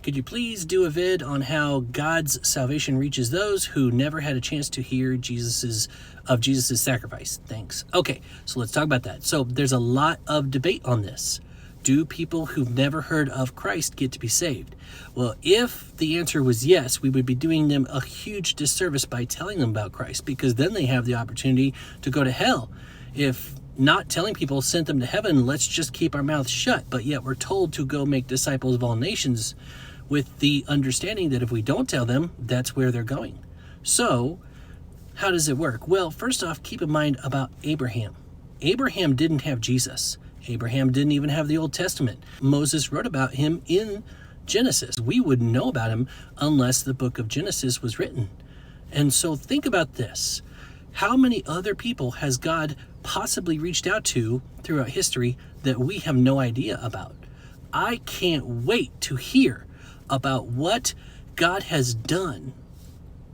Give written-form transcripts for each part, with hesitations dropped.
Could you please do a vid on how God's salvation reaches those who never had a chance to hear Jesus's sacrifice? Thanks. Okay, so let's talk about that. So there's a lot of debate on this. Do people who've never heard of Christ get to be saved? Well, if the answer was yes, we would be doing them a huge disservice by telling them about Christ, because then they have the opportunity to go to hell. If not telling people sent them to heaven, let's just keep our mouths shut. But yet we're told to go make disciples of all nations, with the understanding that if we don't tell them, that's where they're going. So how does it work? Well, first off, keep in mind about Abraham. Abraham didn't have Jesus. Abraham didn't even have the Old Testament. Moses wrote about him in Genesis. We wouldn't know about him unless the book of Genesis was written. And so think about this. How many other people has God possibly reached out to throughout history that we have no idea about? I can't wait to hear about what God has done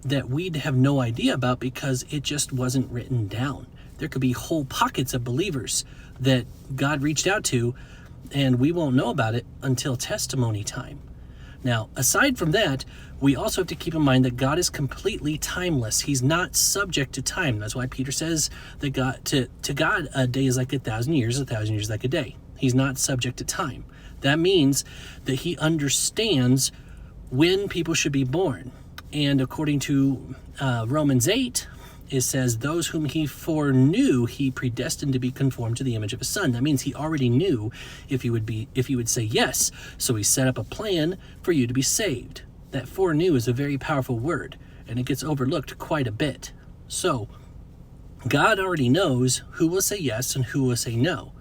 that we'd have no idea about because it just wasn't written down. There could be whole pockets of believers that God reached out to, and we won't know about it until testimony time. Now, aside from that, we also have to keep in mind that God is completely timeless. He's not subject to time. That's why Peter says that to God, a day is like 1,000 years, 1,000 years like a day. He's not subject to time. That means that he understands when people should be born. And according to Romans 8, it says, those whom he foreknew, he predestined to be conformed to the image of his son. That means he already knew if you would say yes. So he set up a plan for you to be saved. That foreknew is a very powerful word, and it gets overlooked quite a bit. So God already knows who will say yes and who will say no.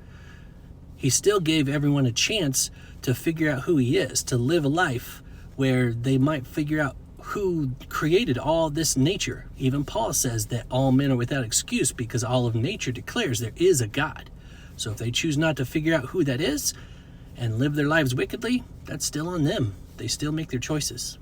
He still gave everyone a chance to figure out who he is, to live a life where they might figure out who created all this nature. Even Paul says that all men are without excuse because all of nature declares there is a God. So if they choose not to figure out who that is and live their lives wickedly, that's still on them. They still make their choices.